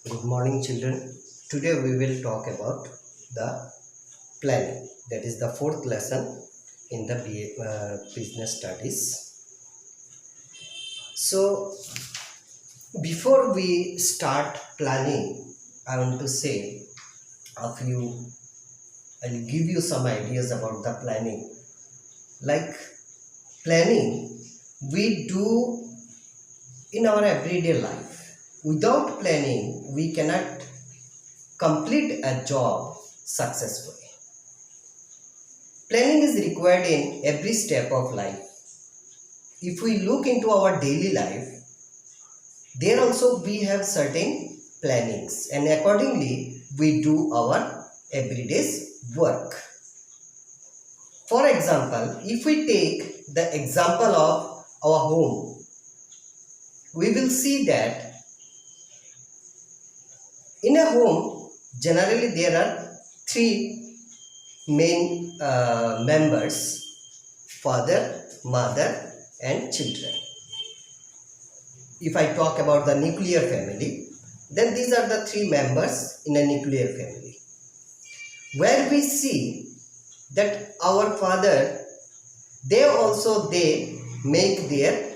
Good morning, children. Today we will talk about the planning. That is the fourth lesson in the business studies. So, before we start planning, I want to say a few. I'll give you some ideas about the planning. Like planning, we do in our everyday life. Without planning, we cannot complete a job successfully. Planning is required in every step of life. If we look into our daily life, there also we have certain plannings, and accordingly we do our everyday work. For example, if we take the example of our home, we will see that in a home, generally there are three main members: father, mother and children. If I talk about the nuclear family, then these are the three members in a nuclear family, where we see that our father, they make their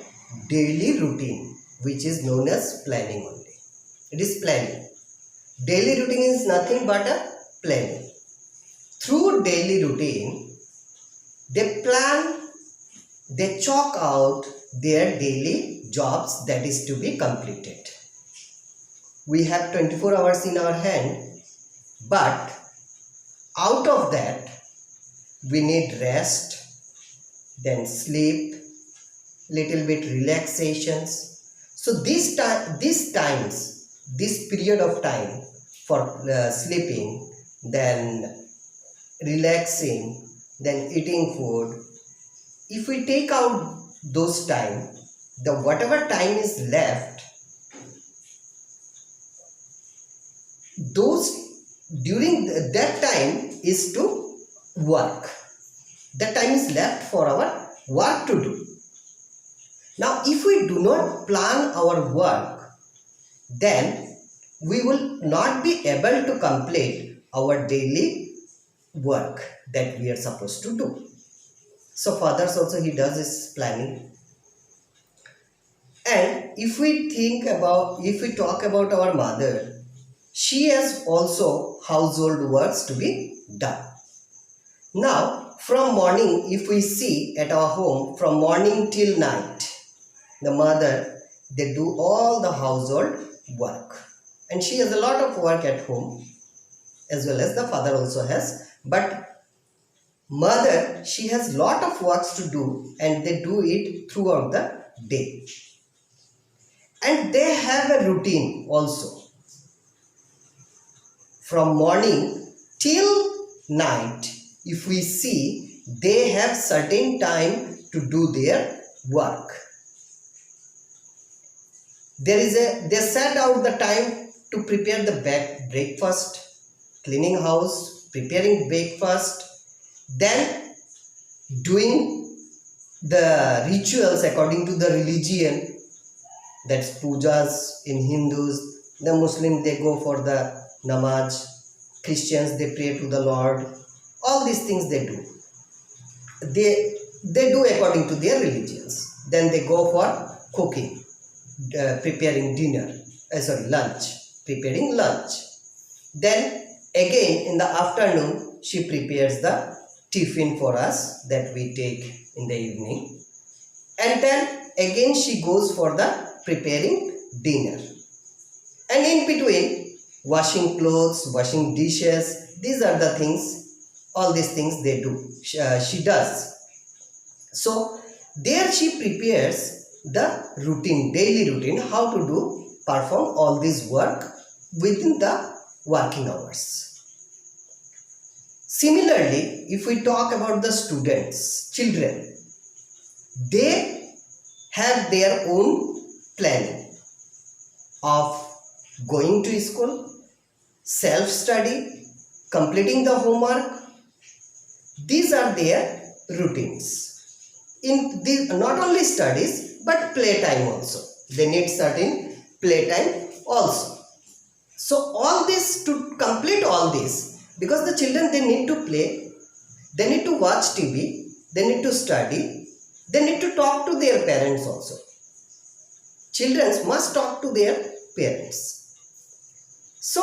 daily routine, which is known as planning only. It is planning. Daily routine is nothing but a planning. Through daily routine, they plan, they chalk out their daily jobs that is to be completed. We have 24 hours in our hand, but out of that, we need rest, then sleep, little bit relaxations. So this period of time for sleeping, then relaxing, then eating food, if we take out those time, the whatever time is left, those during that time is to work. That time is left for our work to do. Now if we do not plan our work, then we will not be able to complete our daily work that we are supposed to do. So fathers also, he does his planning. And if we talk about our mother, she has also household works to be done. Now from morning, if we see at our home, from morning till night, the mother, they do all the household work, and she has a lot of work at home, as well as the father also has. But mother, she has lot of works to do, and they do it throughout the day, and they have a routine also. From morning till night, if we see, they have certain time to do their work. They set out the time to prepare the breakfast, cleaning house, preparing breakfast, then doing the rituals according to the religion. That's pujas in Hindus. The Muslims, they go for the namaz. Christians, they pray to the Lord. All these things they do. They do according to their religions. Then they go for cooking, preparing lunch, preparing lunch. Then again in the afternoon, she prepares the tiffin for us that we take in the evening. And then again she goes for the preparing dinner. And in between, washing clothes, washing dishes, these are the things, all these things they do. She does. So there she prepares the routine, daily routine, how to perform all this work within the working hours. Similarly, if we talk about the students, children, they have their own planning of going to school, self-study, completing the homework. These are their routines. In this, not only studies, but playtime also. They need certain playtime also. So all this, to complete all this, because the children, they need to play, they need to watch TV, they need to study, they need to talk to their parents also. Children must talk to their parents. So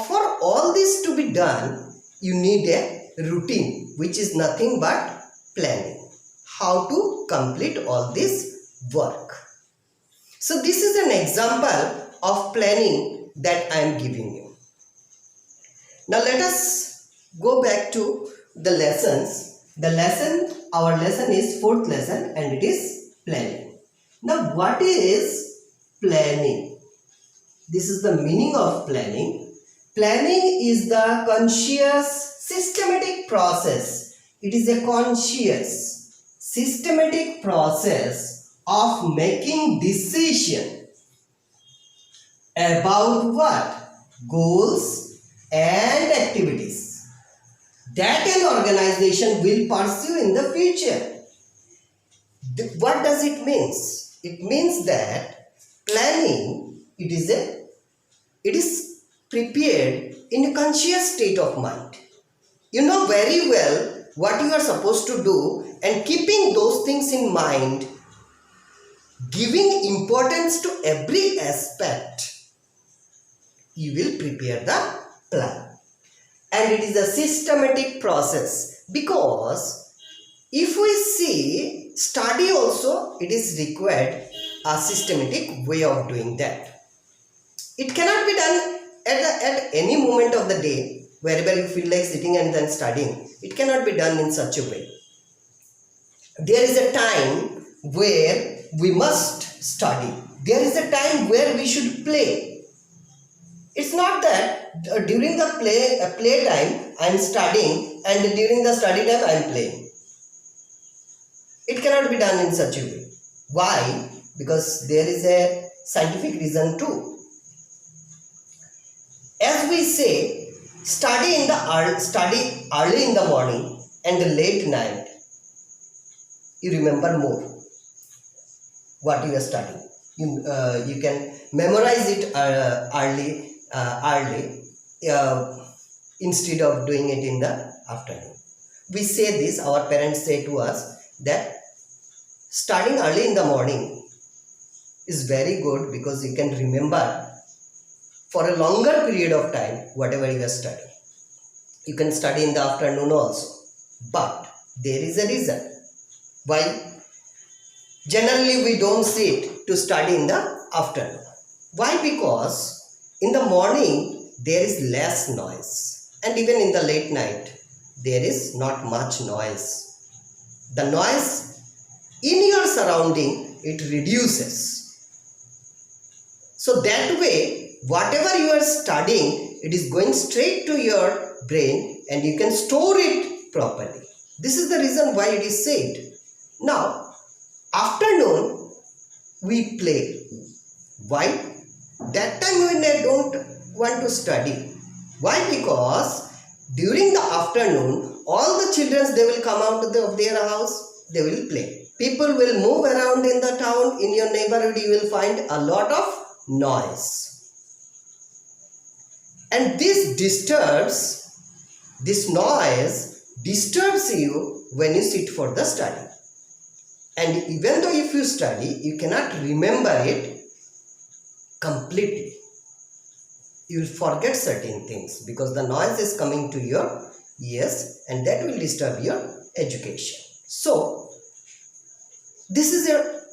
for all this to be done, you need a routine, which is nothing but planning. How to complete all this work. So this is an example of planning that I am giving you. Now let us go back to the lessons. Our lesson is 4th lesson, and it is planning. Now what is planning? This is the meaning of planning. Planning is the conscious, systematic process. It is a conscious, systematic process of making decision about what? Goals and activities that an organization will pursue in the future. What does it mean? It means that planning, it is prepared in a conscious state of mind. You know very well what you are supposed to do, and keeping those things in mind, giving importance to every aspect, you will prepare the plan. And it is a systematic process, because if we see study also, it is required a systematic way of doing that. It cannot be done at any moment of the day, wherever you feel like sitting and then studying. It cannot be done in such a way. There is a time where we must study. There is a time where we should play. It's not that during the play time I am studying, and during the study time I am playing. It cannot be done in such a way. Why? Because there is a scientific reason too. As we say, study early in the morning and late night, you remember more what you are studying. You can memorize it early instead of doing it in the afternoon. We say this, our parents say to us that studying early in the morning is very good, because you can remember for a longer period of time whatever you are studying. You can study in the afternoon also, but there is a reason why generally we don't sit to study in the afternoon. Why? Because in the morning there is less noise, and even in the late night there is not much noise. The noise in your surrounding, it reduces. So that way, whatever you are studying, it is going straight to your brain, and you can store it properly. This is the reason why it is said. Now, afternoon we play. Why? That time when I don't want to study. Why? Because during the afternoon, all the children, they will come out of their house, they will play. People will move around in the town. In your neighborhood, you will find a lot of noise. And this noise disturbs you when you sit for the study. And even though if you study, you cannot remember it completely. You will forget certain things, because the noise is coming to your ears, and that will disturb your education. So this is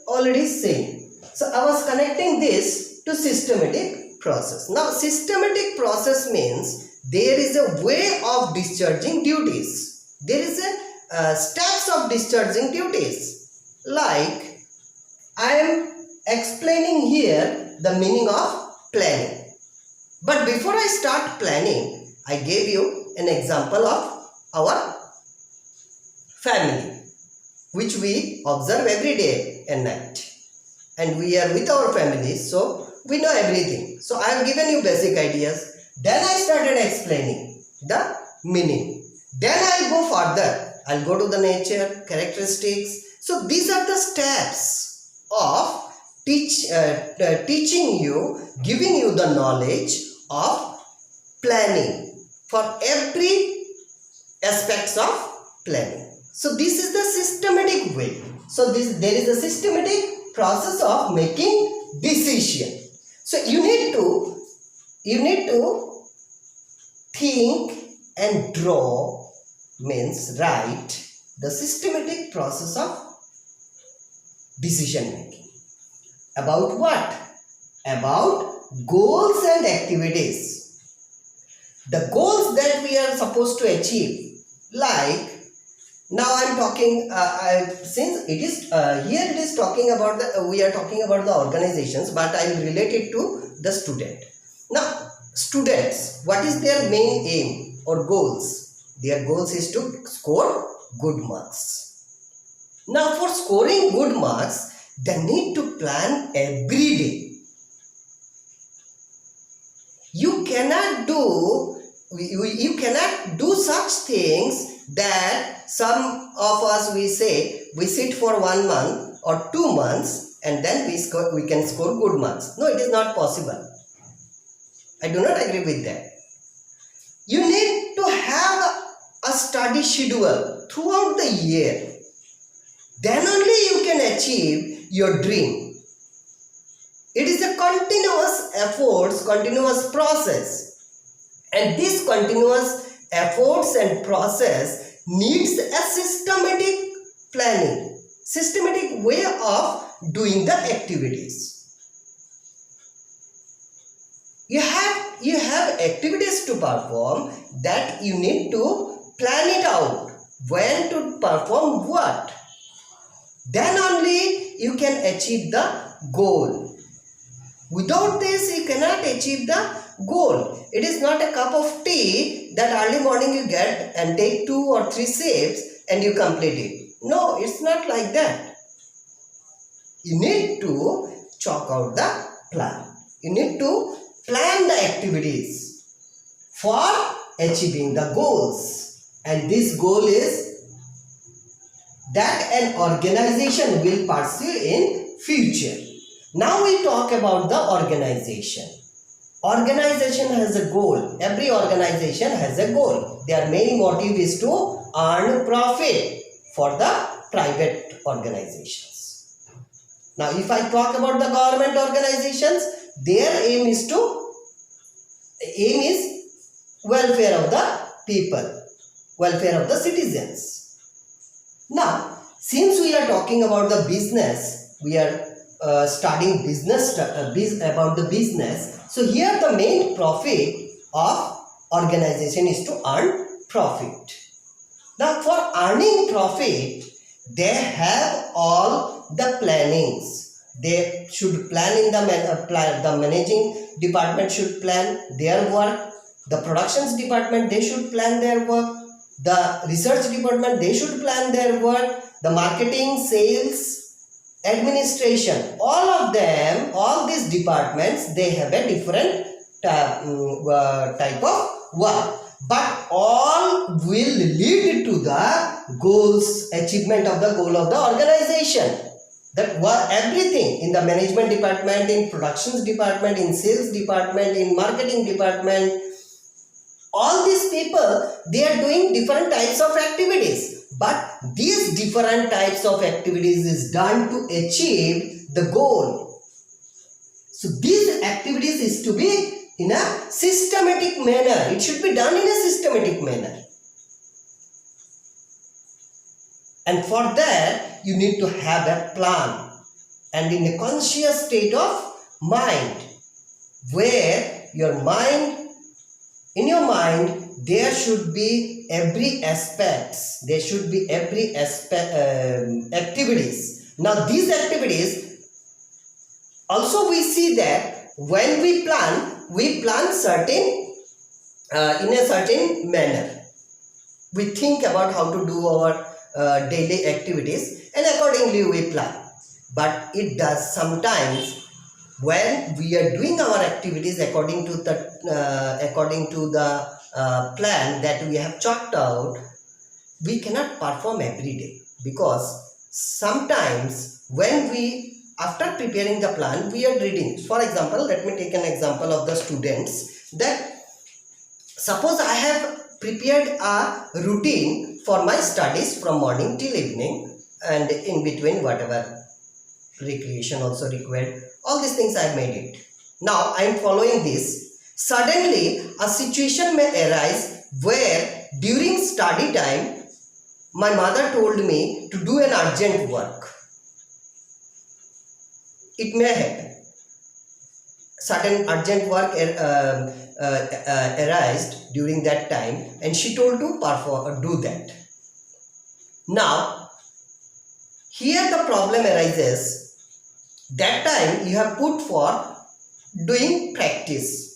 already saying. So I was connecting this to systematic process. Now systematic process means there is a way of discharging duties. There is a steps of discharging duties. Like I am explaining here the meaning of planning. But before I start planning, I gave you an example of our family, which we observe every day and night. And we are with our families, so we know everything. So I have given you basic ideas. Then I started explaining the meaning. Then I'll go further. I'll go to the nature, characteristics. So these are the steps of teaching you, giving you the knowledge of planning for every aspects of planning. So this is the systematic way. So there is a systematic process of making decision. So you need to think and draw, means write the systematic process of decision making. About what? About goals and activities. The goals that we are supposed to achieve, like now I am talking, since it is here it is talking about the, we are talking about the organizations, but I will relate it to the student. Now students, what is their main aim or goals? Their goals is to score good marks. Now for scoring good marks, they need to plan every day. You cannot do such things that some of us we say we sit for 1 month or 2 months and then we can score good marks. No, it is not possible. I do not agree with that. You need to have a study schedule throughout the year. Then only you can achieve your dream. It is a continuous efforts, continuous process. And this continuous efforts and process needs a systematic planning, systematic way of doing the activities. You have activities to perform that you need to plan it out. When to perform what? Then only you can achieve the goal. Without this, you cannot achieve the goal. It is not a cup of tea that early morning you get and take 2 or 3 sips and you complete it. No, it's not like that. You need to chalk out the plan. You need to plan the activities for achieving the goals. And this goal is that an organization will pursue in future. Now we talk about the organization. Organization has a goal. Every organization has a goal. Their main motive is to earn profit for the private organizations. Now if I talk about the government organizations, their aim is welfare of the people, welfare of the citizens. Now since we are talking about the business, we are studying business about the business. So here the main profit of organization is to earn profit. Now for earning profit, they have all the plannings. They should plan in the managing department should plan their work. The productions department, they should plan their work. The research department, they should plan their work. The marketing, sales, administration, all of them, all these departments, they have a different type of work, but all will lead to the goals, achievement of the goal of the organization. That everything in the management department, in productions department, in sales department, in marketing department, all these people, they are doing different types of activities, but these different types of activities is done to achieve the goal. So these activities is to be in a systematic manner. It should be done in a systematic manner. And for that, you need to have a plan and in a conscious state of mind, where in your mind, there should be every aspects. There should be every aspect activities. Now these activities, also we see that when we plan certain in a certain manner. We think about how to do our daily activities and accordingly we plan. But it does sometimes when we are doing our activities according to the plan that we have chalked out, we cannot perform every day, because sometimes when we after preparing the plan, we are reading. For example, let me take an example of the students, that suppose I have prepared a routine for my studies from morning till evening, and in between whatever recreation also required, all these things I have made it. Now I am following this. Suddenly a situation may arise where during study time my mother told me to do an urgent work. It may happen. Certain urgent work arised during that time, and she told to do that. Now, here the problem arises. That time you have put for doing practice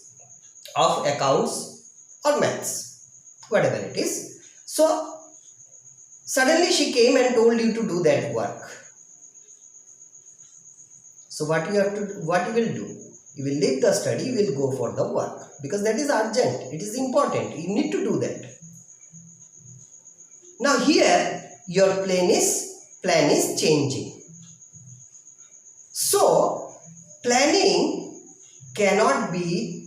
of accounts or maths, whatever it is. So, suddenly she came and told you to do that work. So what you will do? You will leave the study, you will go for the work, because that is urgent, it is important, you need to do that. Now here your plan is changing. So planning cannot be,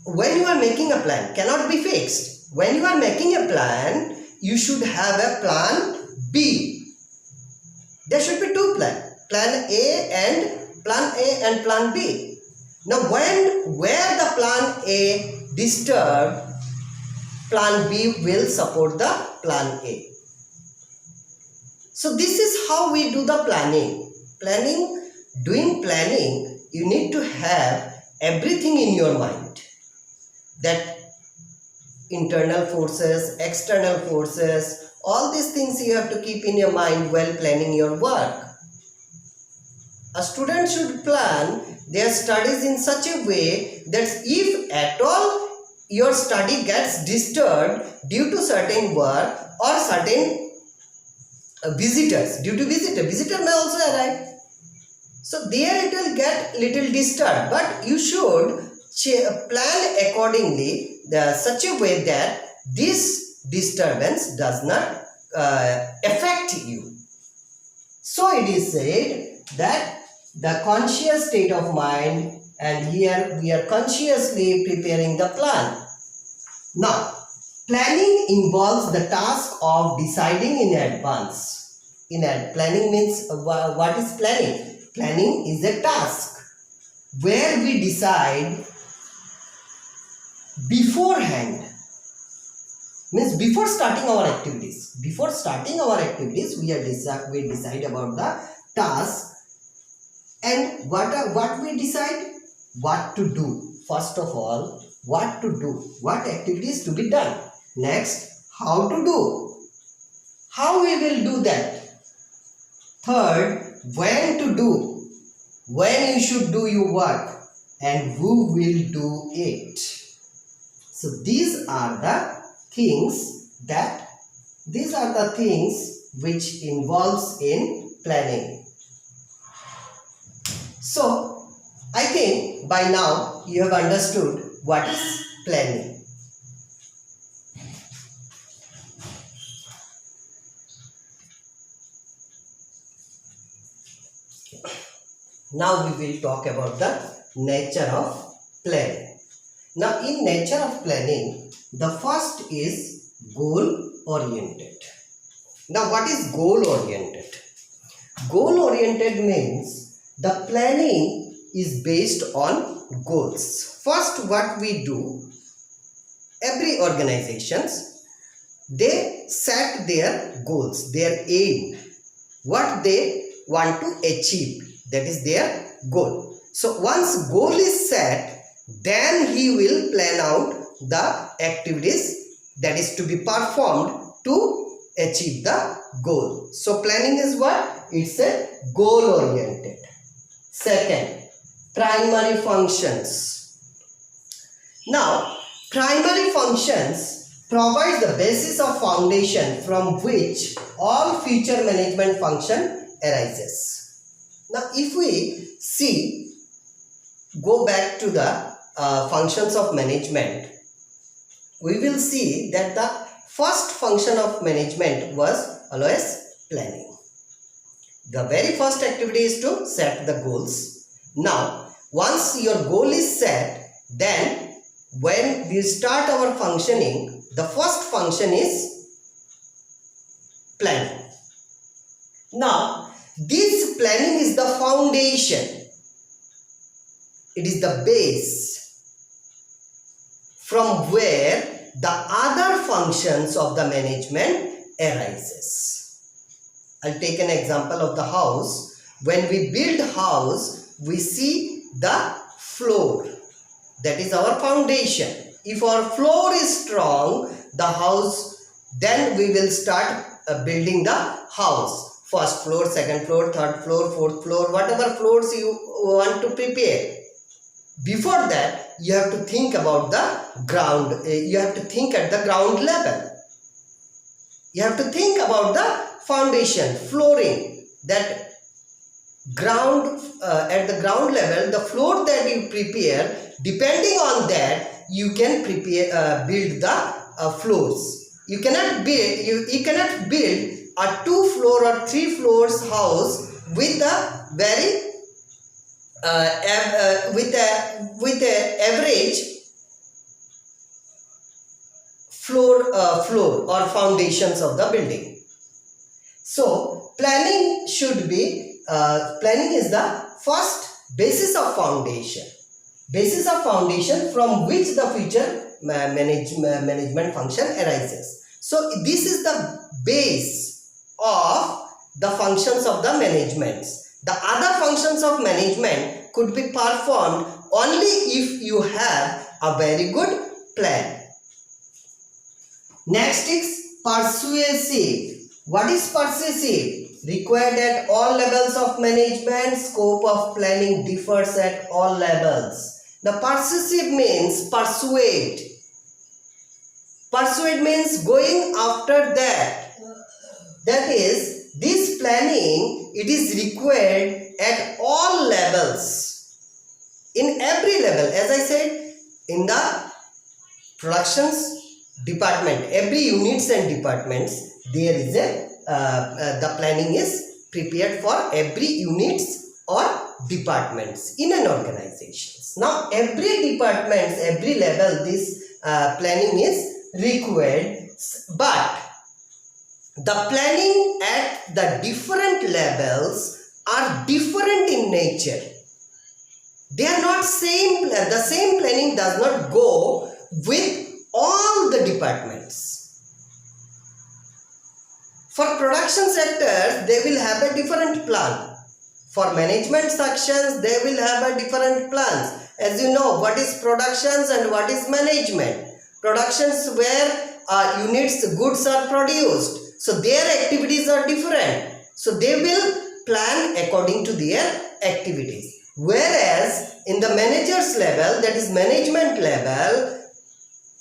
when you are making a plan, cannot be fixed. When you are making a plan, you should have a plan B. There should be two plans. Plan A and plan B. Now where the plan A disturbed, plan B will support the plan A. So this is how we do the planning. Doing planning, you need to have everything in your mind. That internal forces, external forces, all these things you have to keep in your mind while planning your work. A student should plan their studies in such a way that if at all your study gets disturbed due to certain work or certain visitors, visitor may also arrive. So there it will get little disturbed, but you should plan accordingly such a way that this disturbance does not affect you. So it is said that the conscious state of mind, and here we are consciously preparing the plan. Now, planning involves the task of deciding in advance. Planning means, what is planning? Planning is a task where we decide beforehand. Means before starting our activities. Before starting our activities, we decide about the task. And what we decide? What to do. First of all, what to do. What activities to be done. Next, how to do. How we will do that. Third, when to do. When you should do your work. And who will do it. So these are the things which involves in planning. So, I think by now you have understood what is planning. Now we will talk about the nature of planning. Now in nature of planning, the first is goal oriented. Now what is goal oriented? Goal oriented means the planning is based on goals. First, what we do, every organizations, they set their goals, their aim, what they want to achieve, that is their goal. So once goal is set, then he will plan out the activities that is to be performed to achieve the goal. So planning is what? It's a goal oriented. Second, primary functions. Now, primary functions provide the basis of foundation from which all future management function arises. Now, if we go back to the functions of management, we will see that the first function of management was always planning. The very first activity is to set the goals. Now, once your goal is set, then when we start our functioning, the first function is planning. Now, this planning is the foundation. It is the base from where the other functions of the management arises. I'll take an example of the house. When we build house, we see the floor. That is our foundation. If our floor is strong, the house, then we will start building the house. First floor, second floor, third floor, fourth floor, whatever floors you want to prepare. Before that, you have to think about the ground. You have to think at the ground level. You have to think about the foundation, flooring, that ground, at the ground level, the floor that you prepare, depending on that, you can prepare, build the floors. You cannot build, you cannot build a 2-floor or 3 floors house with a very with a average floor or foundations of the building. So planning should be planning is the first basis of foundation from which the future management function arises. So this is the base of the functions of the management. The other functions of management could be performed only if you have a very good plan. Next is persuasive. What is persuasive? Required at all levels of management. Scope of planning differs at all levels. The persuasive means persuade. Persuade means going after that. That is, this planning, it is required at all levels. In every level, as I said, in the productions department, every units and departments, there is a the planning is prepared for every units or departments in an organization. Now every department, every level, this planning is required, but the planning at the different levels are different in nature. They are not same. The same planning does not go with all the departments. For production sectors, they will have a different plan. For management sections, they will have a different plans. As you know, what is productions and what is management? Productions where units, goods are produced. So their activities are different. So they will plan according to their activities. Whereas in the managers level, that is management level,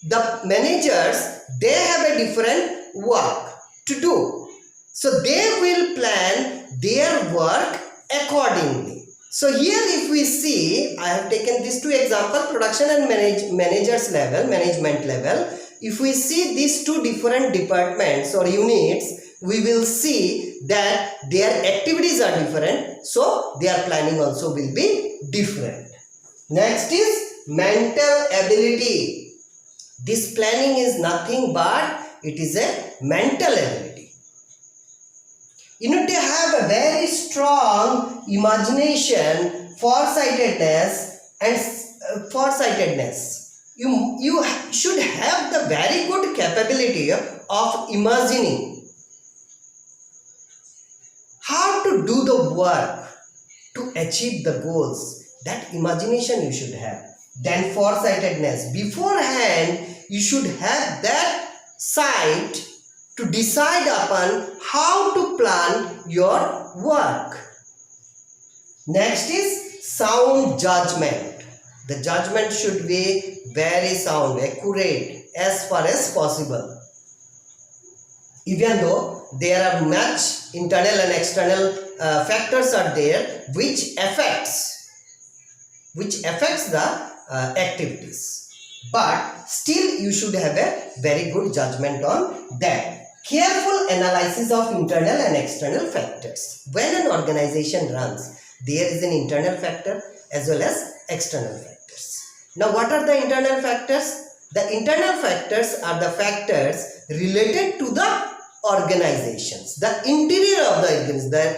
the managers, they have a different work to do. So they will plan their work accordingly. So here if we see, I have taken these two examples, production and managers level, management level. If we see these two different departments or units, we will see that their activities are different. So their planning also will be different. Next is mental ability. This planning is nothing but it is a mental ability. You need to have a very strong imagination, farsightedness and foresightedness. You should have the very good capability of imagining how to do the work to achieve the goals. That imagination you should have. Then foresightedness. Beforehand, you should have that sight to decide upon how to plan your work. Next is sound judgment. The judgment should be very sound, accurate as far as possible. Even though there are much internal and external factors are there which affects the activities. But still you should have a very good judgment on that. Careful analysis of internal and external factors. When an organization runs, there is an internal factor as well as external factors. Now, what are the internal factors? The internal factors are the factors related to the organizations, the interior of the organization, the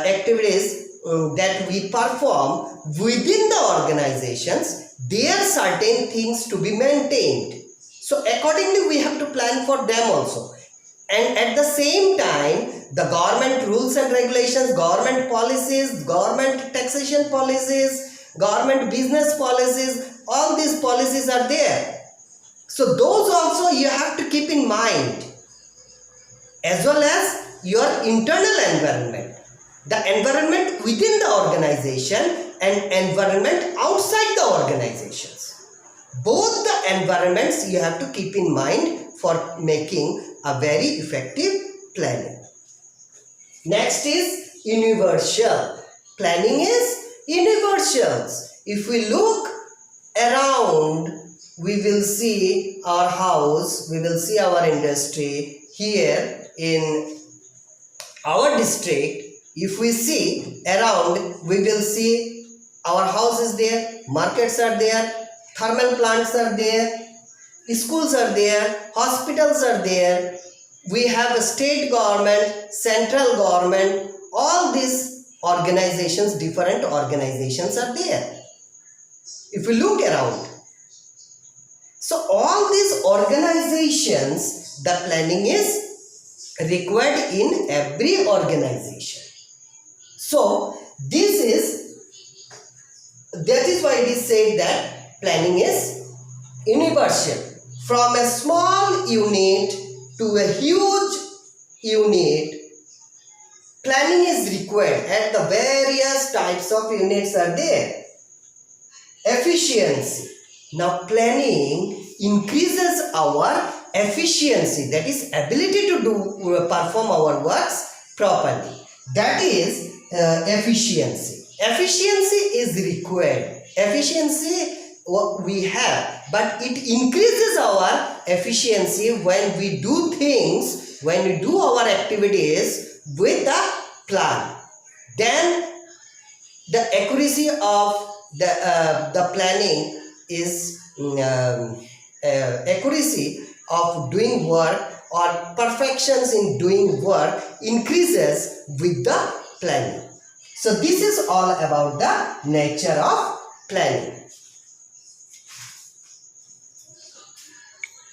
activities that we perform within the organizations. There are certain things to be maintained. So accordingly, we have to plan for them also. And at the same time, the government rules and regulations, government policies, government taxation policies, government business policies, all these policies are there. So those also you have to keep in mind, as well as your internal environment, the environment within the organization and environment outside the organizations. Both the environments you have to keep in mind for making a very effective planning. Next is universal. Planning is universal. If we look around, we will see our house, we will see our industry. Here in our district, if we see around, we will see our house is there, markets are there, thermal plants are there, schools are there, hospitals are there, we have a state government, central government, all these organizations, different organizations are there. If we look around, so all these organizations, the planning is required in every organization. So that is why it is said that planning is universal. From a small unit to a huge unit, planning is required, and the various types of units are there. Efficiency. Now planning increases our efficiency, that is ability to perform our works properly. That is efficiency. Efficiency is required. Efficiency we have, but it increases our efficiency when we do things, when we do our activities with the plan. Then the accuracy of the planning is accuracy of doing work or perfections in doing work increases with the planning. So this is all about the nature of planning.